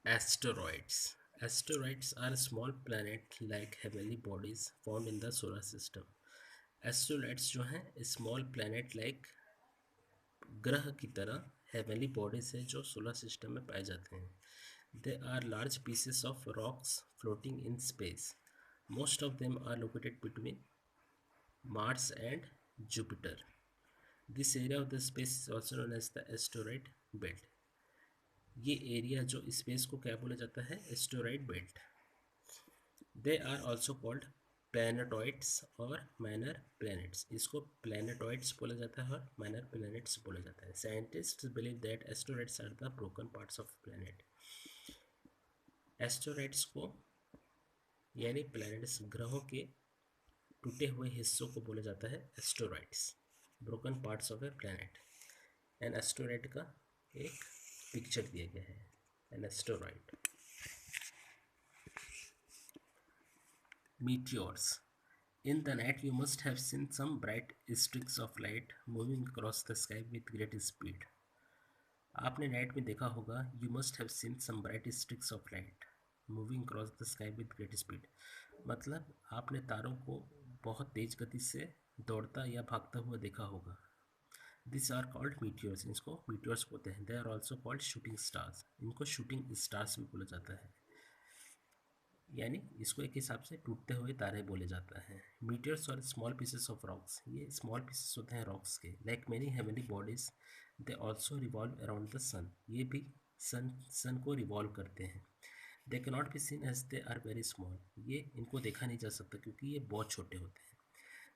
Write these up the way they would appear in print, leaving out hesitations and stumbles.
Asteroids. Asteroids are small planet-like heavenly bodies found in the solar system. एस्ट्रोलाइट्स जो हैं small planet like ग्रह की तरह हेवनली बॉडीज है जो सोलर सिस्टम में पाए जाते हैं. They are large pieces of rocks floating in space. Most of them are located between Mars and Jupiter. This area of the space is also known as the asteroid belt. ये area जो space को क्या बोला जाता है? Asteroid belt. They are also called planetoids और minor planets. इसको प्लैनेटॉइड्स बोला जाता है और माइनर प्लैनेट्स बोला जाता है. Scientist believe that asteroids are the broken parts of planet. Asteroids को यानी प्लैनेट्स ग्रहों के टूटे हुए हिस्सों को बोला जाता है asteroids. Broken parts of a planet. An asteroid का एक पिक्चर दिया गया है. An asteroid. Meteors. In the night, you must have seen some bright streaks of light moving across the sky with great speed. आपने night में देखा होगा you must have seen some bright streaks of light moving cross the sky with great speed. मतलब आपने तारों को बहुत तेज गति से दौड़ता या भागता हुआ देखा होगा. This are called meteors. इसको मीटियोर्स बोलते हैं. They are also called shooting stars. इनको शूटिंग स्टार्स भी बोला जाता है. यानी इसको एक हिसाब से टूटते हुए तारे बोले जाता है. मीटियर्स और स्मॉल पीसेस ऑफ रॉक्स. ये स्मॉल पीसेस होते हैं रॉक्स के. Like many heavenly bodies they also revolve around the sun. ये भी सन को रिवॉल्व करते हैं. They can not be seen as they are very small. ये इनको देखा नहीं जा सकता क्योंकि ये बहुत छोटे होते हैं.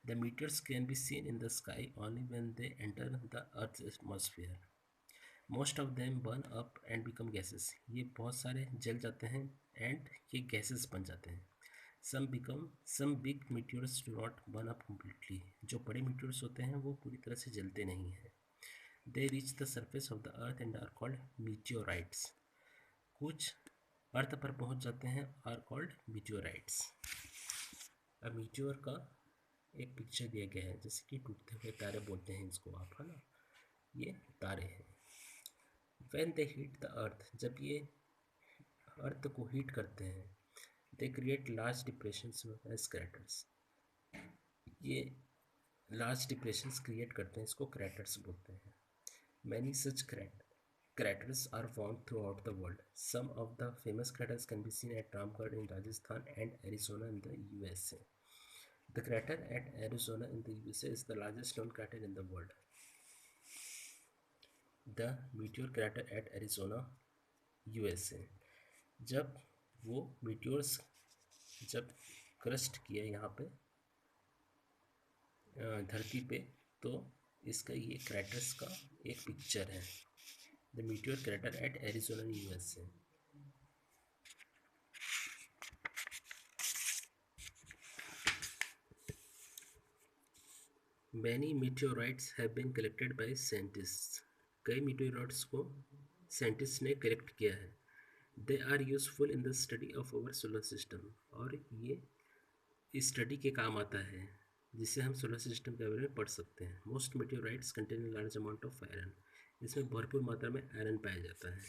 The मीटियर्स can be seen in the sky only when they enter the earth atmosphere. Most of them burn up and become gases. ये बहुत सारे जल जाते हैं एंड ये गैसेस बन जाते हैं. Some big meteors do not burn up completely. जो बड़े मीटियोर्स होते हैं वो पूरी तरह से जलते नहीं हैं. They reach the surface of the earth and are called meteorites. कुछ अर्थ पर पहुंच जाते हैं आर कॉल्ड मीटियोराइट्स. अब मीटियोर का एक पिक्चर दिया गया है जैसे कि टूटते हुए तारे बोलते हैं इसको आप, है ना. ये तारे हैं. When they hit the earth. जब ये अर्थ को हीट करते हैं they create large depressions as craters. ये लार्ज डिप्रेशंस क्रिएट करते हैं, इसको क्रैटर्स बोलते हैं. Many such craters are found throughout the world. Some of the famous craters can be seen at Ramgarh in Rajasthan and Arizona in the USA. The crater at Arizona in the USA is the largest known crater in the world. The meteor crater at Arizona, USA. जब वो meteors जब crust किया यहाँ पे धरती पे तो इसका ये क्रैटर्स का एक पिक्चर है. The meteor crater at Arizona USA. Many meteorites have been collected by scientists. कई मीटियोराइट्स को साइंटिस्ट ने कलेक्ट किया है. They are useful in the study of our solar system. और ये स्टडी के काम आता है जिससे हम सोलर सिस्टम के बारे में पढ़ सकते हैं. Most meteorites contain large amount of iron. इसमें भरपूर मात्रा में आयरन पाया जाता है.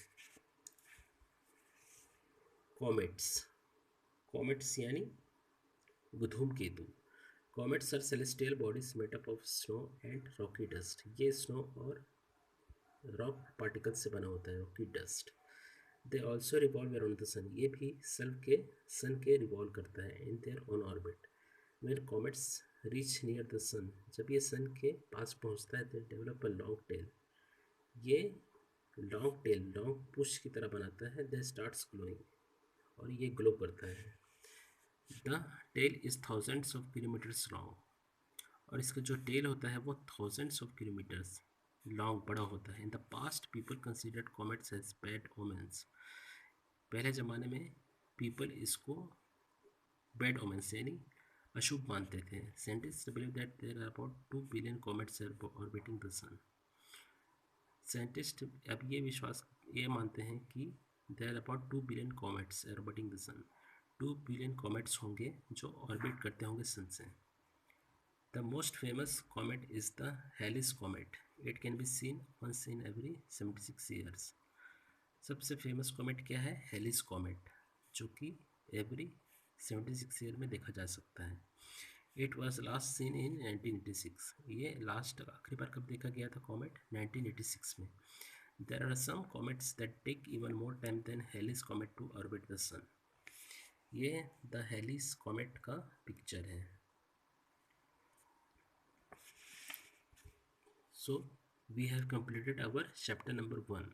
कॉमेट्स यानी धूमकेतु. Comets are celestial bodies made up of snow and rocky dust. ये स्नो और रॉक पार्टिकल्स से बना होता है, rocky dust. They also revolve around the sun. ये भी सन के रिवॉल्व करता है in their own orbit. When comets reach near the sun. जब ये सन के पास पहुंचता है they develop a long tail. ये लॉन्ग पुश की तरह बनाता है. They starts glowing. और ये ग्लो करता है. The tail is thousands of kilometres long. और इसका जो टेल होता है वो थाउजेंड्स ऑफ किलोमीटर्स लॉन्ग बड़ा होता है. In the past people considered comets as bad omens. पहले ज़माने में पीपल इसको बैड ओमेंस यानी अशुभ मानते थे. Scientist believe that there are about 2 billion comets orbiting the sun. Scientist अब ये मानते हैं कि there are about 2 billion comets orbiting the sun. 2 billion comets होंगे जो ऑर्बिट करते होंगे सन से. The most famous comet is the Halley's comet. It can be seen once in every 76 years. सबसे फेमस कॉमेट क्या है? हेलिस कॉमेट, जो कि एवरी 76 ईयर में देखा जा सकता है। It was last seen in 1986। ये लास्ट आखिरी बार कब देखा गया था कॉमेट? 1986 में। There are some comets that take even more time than Halley's comet to orbit the sun. ये द हेलिस कॉमेट का पिक्चर है। So we have completed our chapter number 1.